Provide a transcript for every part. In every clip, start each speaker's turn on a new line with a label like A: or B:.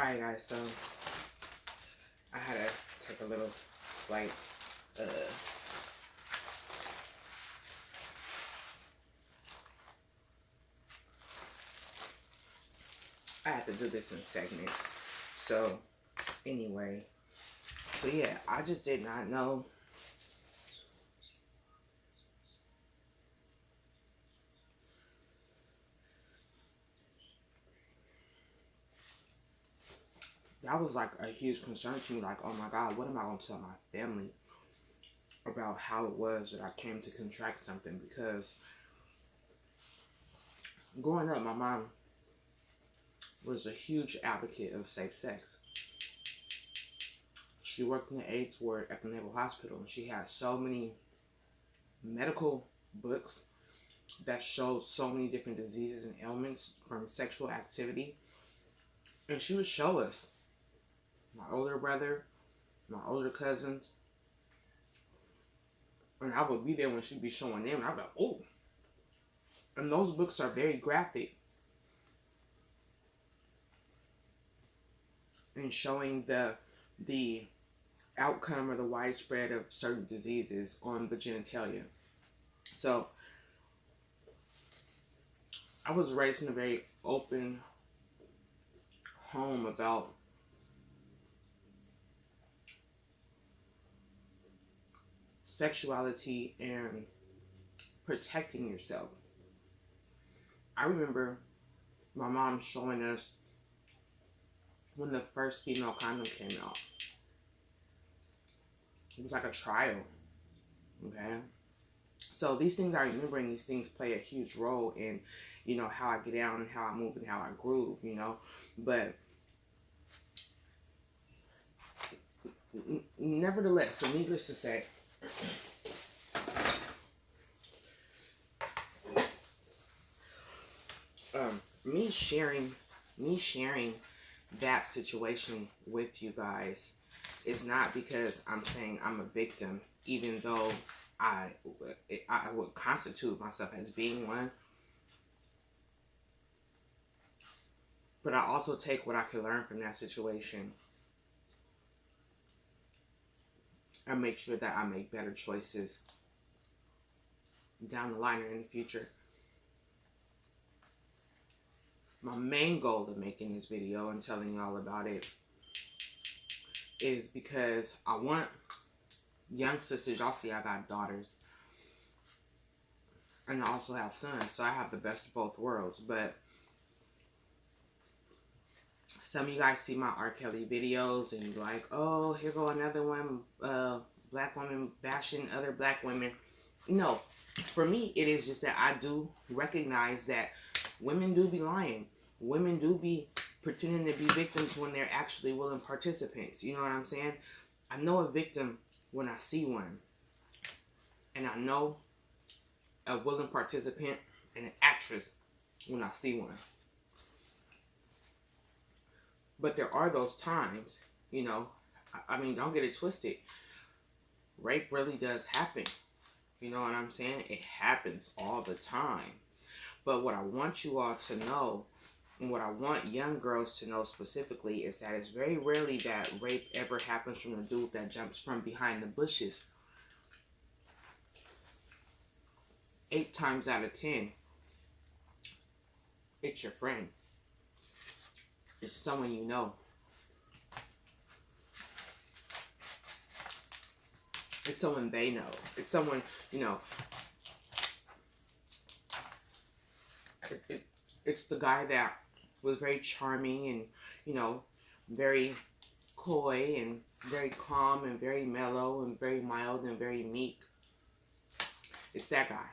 A: Alright guys, so I had to take a little slight I had to do this in segments. So anyway, so yeah, I just did not know that was like a huge concern to me. Like, oh my God, what am I going to tell my family about how it was that I came to contract something? Because growing up, my mom was a huge advocate of safe sex. She worked in the AIDS ward at the Naval Hospital, and she had so many medical books that showed so many different diseases and ailments from sexual activity. And she would show us, my older brother, my older cousins, and I would be there when she'd be showing them, and I'd be like, oh. And those books are very graphic in showing the outcome or the widespread of certain diseases on the genitalia. So I was raised in a very open home about sexuality and protecting yourself. I remember my mom showing us when the first female condom came out. It was like a trial, okay? So these things I remember, and these things play a huge role in, you know, how I get down and how I move and how I groove, you know? But nevertheless, so needless to say, me sharing that situation with you guys is not because I'm saying I'm a victim, even though I would constitute myself as being one. But I also take what I can learn from that situation and make sure that I make better choices down the line or in the future. My main goal of making this video and telling y'all about it is because I want young sisters. Y'all see I got daughters, and I also have sons, so I have the best of both worlds. But some of you guys see my R. Kelly videos and you're like, oh, here go another one, black woman bashing other black women. No, for me, it is just that I do recognize that women do be lying. Women do be pretending to be victims when they're actually willing participants. You know what I'm saying? I know a victim when I see one. And I know a willing participant and an actress when I see one. But there are those times, you know, I mean, don't get it twisted. Rape really does happen. You know what I'm saying? It happens all the time. But what I want you all to know, and what I want young girls to know specifically, is that it's very rarely that rape ever happens from the dude that jumps from behind the bushes. 8 times out of 10, it's your friend. It's someone you know. It's someone they know. It's someone, you know. It's the guy that was very charming and, you know, very coy and very calm and very mellow and very mild and very meek. It's that guy.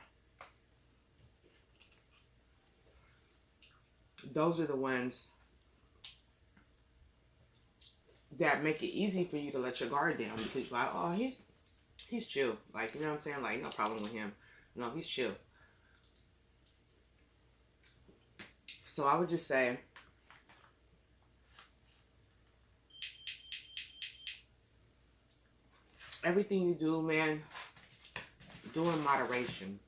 A: Those are the ones that make it easy for you to let your guard down, because you're like, oh, he's chill. Like, you know what I'm saying? Like, no problem with him. No, he's chill. So I would just say, everything you do, man, do in moderation.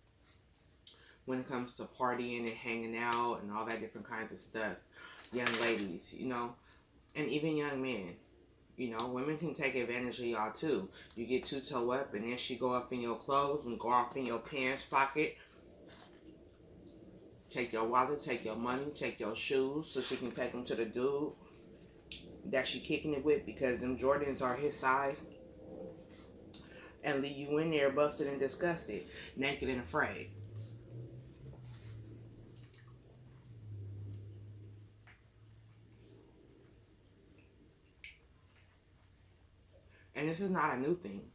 A: When it comes to partying and hanging out and all that different kinds of stuff. Young ladies, you know, And even young men. You know, women can take advantage of y'all too. You get too toe up and then she go up in your clothes and go off in your pants pocket. Take your wallet, take your money, take your shoes so she can take them to the dude that she kicking it with because them Jordans are his size. And leave you in there busted and disgusted, naked and afraid. And this is not a new thing.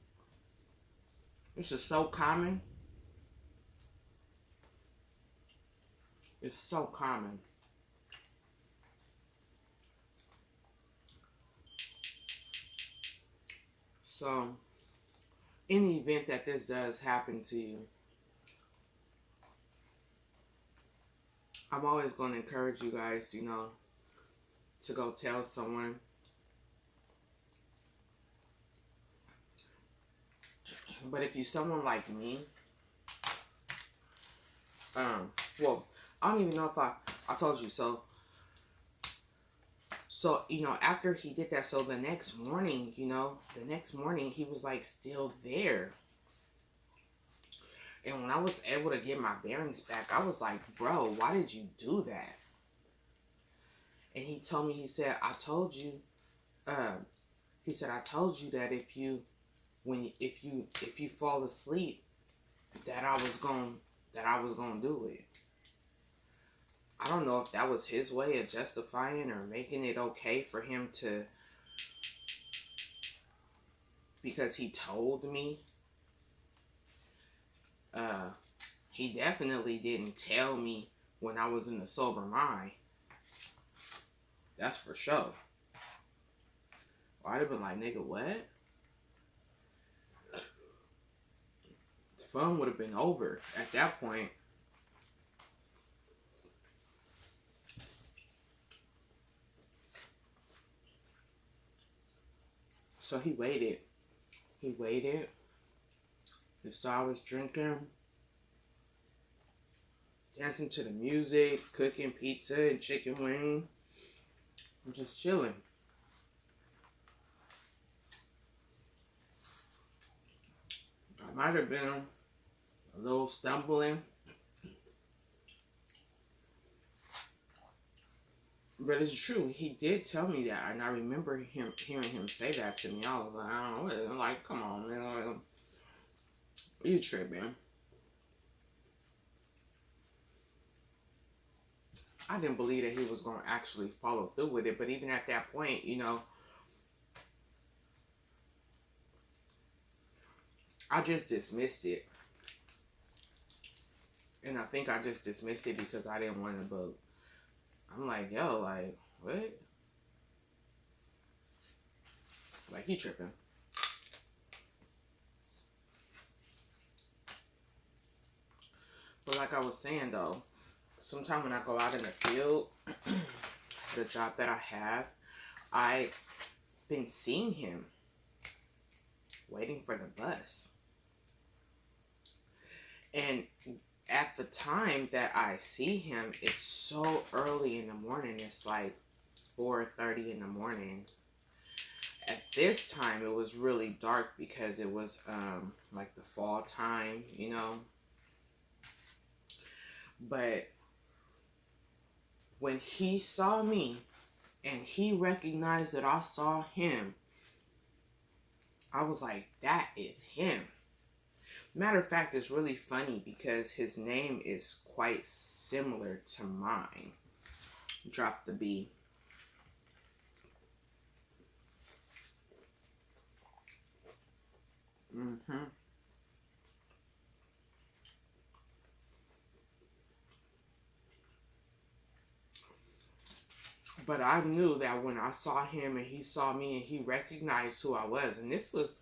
A: This is so common. It's so common. So, in the event that this does happen to you, I'm always going to encourage you guys, you know, to go tell someone. But if you're someone like me, well, I don't even know if I told you. So, you know, after he did that, so the next morning, you know, he was like still there. And when I was able to get my bearings back, I was like, bro, why did you do that? And he told me, he said, I told you that if you fall asleep, that I was gonna do it. I don't know if that was his way of justifying or making it okay for him to, because he told me. He definitely didn't tell me when I was in the sober mind. That's for sure. I'd have been like, nigga, what? The fun would have been over at that point. So he waited. He saw I was drinking, dancing to the music, cooking pizza and chicken wing. I'm just chilling. I might have been a little stumbling, but it's true. He did tell me that, and I remember hearing him say that to me. I was like, I don't know, like, come on, man, like, you tripping? I didn't believe that he was going to actually follow through with it, but even at that point, you know, I just dismissed it. And I think I just dismissed it because I didn't want to book. I'm like, yo, like, what? Like, you tripping. But like I was saying, though, sometimes when I go out in the field, the job that I have, I've been seeing him waiting for the bus. And at the time that I see him, it's so early in the morning. It's like 4:30 in the morning. At this time, it was really dark because it was like the fall time, you know. But when he saw me and he recognized that I saw him, I was like, that is him. Matter of fact, it's really funny because his name is quite similar to mine. Drop the B. But I knew that when I saw him and he saw me and he recognized who I was, and this was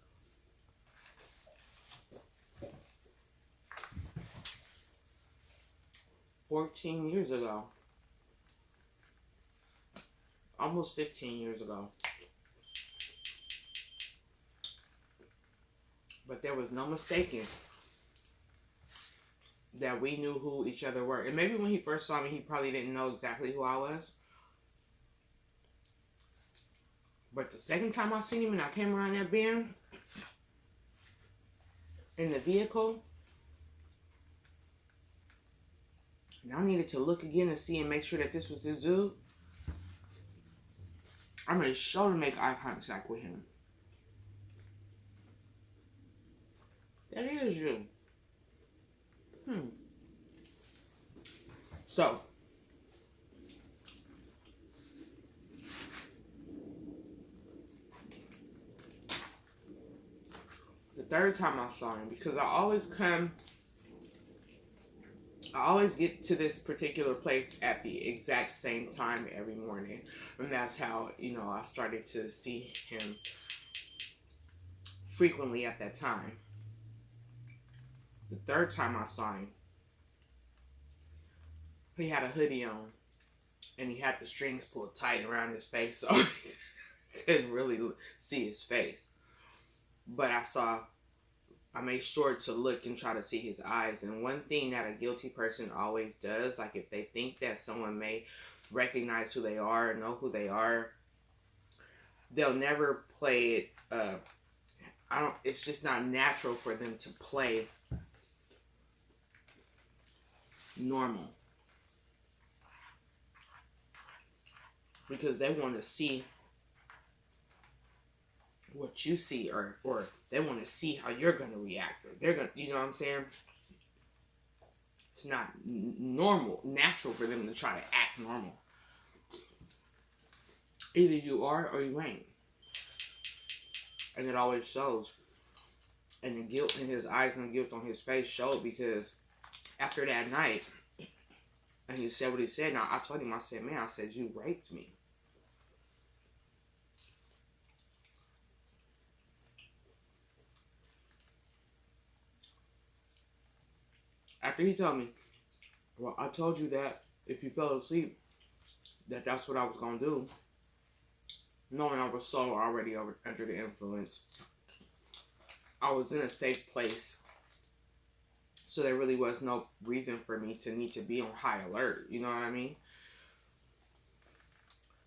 A: 14 years ago. Almost 15 years ago. But there was no mistaking that we knew who each other were. And maybe when he first saw me, he probably didn't know exactly who I was. But the second time I seen him and I came around that bend in the vehicle, and I needed to look again and see and make sure that this was this dude, I made sure to make eye contact with him. That is you. So, the third time I saw him, because I always get to this particular place at the exact same time every morning. And that's how, I started to see him frequently at that time. The third time I saw him, he had a hoodie on and he had the strings pulled tight around his face, so I couldn't really see his face. But I made sure to look and try to see his eyes. And one thing that a guilty person always does, like if they think that someone may recognize who they are or know who they are, they'll never play it. It's just not natural for them to play normal. Because they want to see what you see, or they want to see how you're going to react. Or they're going to, you know what I'm saying? It's not natural for them to try to act normal. Either you are or you ain't. And it always shows. And the guilt in his eyes and the guilt on his face showed, because after that night, and he said what he said. Now, I told him, I said, man, I said, you raped me. After he told me, well, I told you that if you fell asleep, that's what I was going to do. Knowing I was so already under the influence. I was in a safe place. So there really was no reason for me to need to be on high alert. You know what I mean?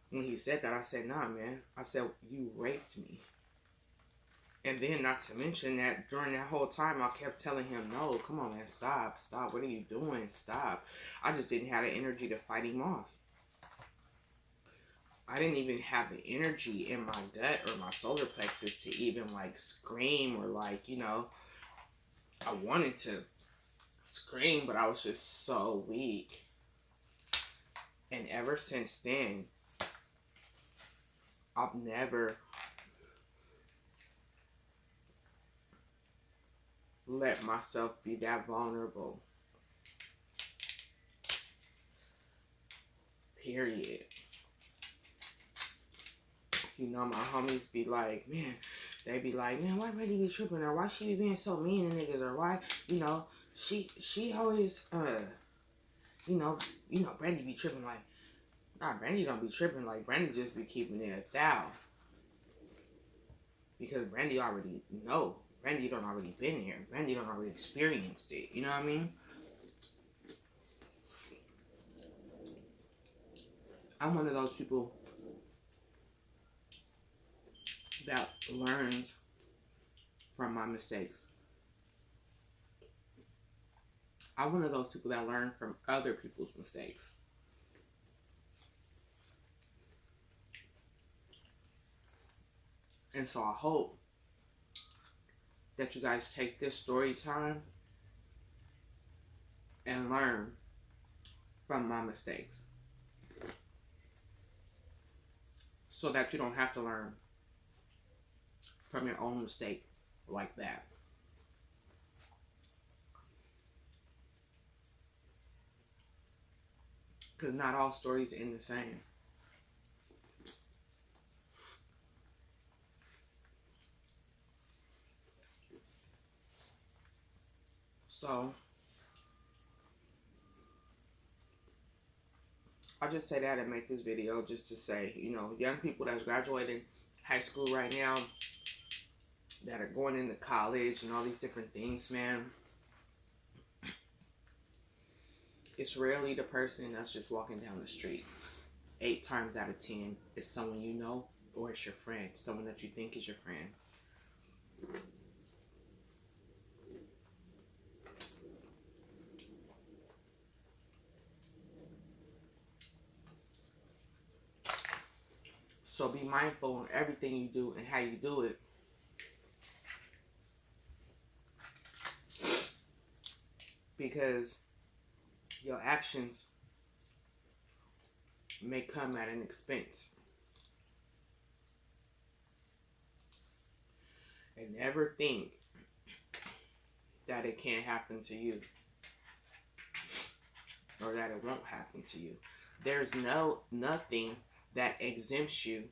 A: When he said that, I said, nah, man. I said, you raped me. And then, not to mention that during that whole time, I kept telling him, no, come on, man, stop. What are you doing? Stop. I just didn't have the energy to fight him off. I didn't even have the energy in my gut or my solar plexus to even, scream or, I wanted to scream, but I was just so weak. And ever since then, I've never let myself be that vulnerable. Period. My homies be like, man, they be like, man, why Brandy be tripping? Or why she be being so mean to niggas? Or why, she always, Brandy be tripping. Like, nah, Brandy don't be tripping. Like, Brandy just be keeping it 1,000. Because Brandy already know. Brandy done already been here. Brandy done already experienced it. You know what I mean? I'm one of those people that learns from my mistakes. I'm one of those people that learn from other people's mistakes. And so I hope that you guys take this story time and learn from my mistakes, so that you don't have to learn from your own mistake like that. Because not all stories end the same. So, I just say that and make this video just to say, young people that's graduating high school right now, that are going into college and all these different things, man, it's rarely the person that's just walking down the street. 8 times out of 10 is someone you know or it's your friend, someone that you think is your friend. So be mindful on everything you do and how you do it. Because your actions may come at an expense. And never think that it can't happen to you, or that it won't happen to you. There's nothing that exempts you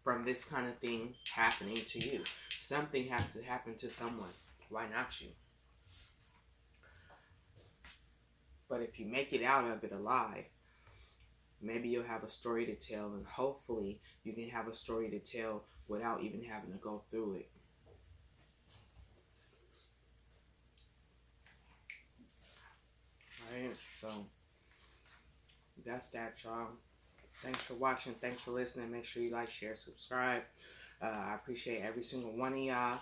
A: from this kind of thing happening to you. Something has to happen to someone. Why not you? But if you make it out of it alive, maybe you'll have a story to tell, and hopefully you can have a story to tell without even having to go through it. Alright, so that's that, y'all. Thanks for watching. Thanks for listening. Make sure you like, share, subscribe. I appreciate every single one of y'all.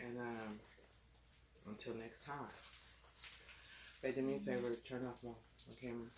A: And until next time. Hey, do me a favor, turn off my camera.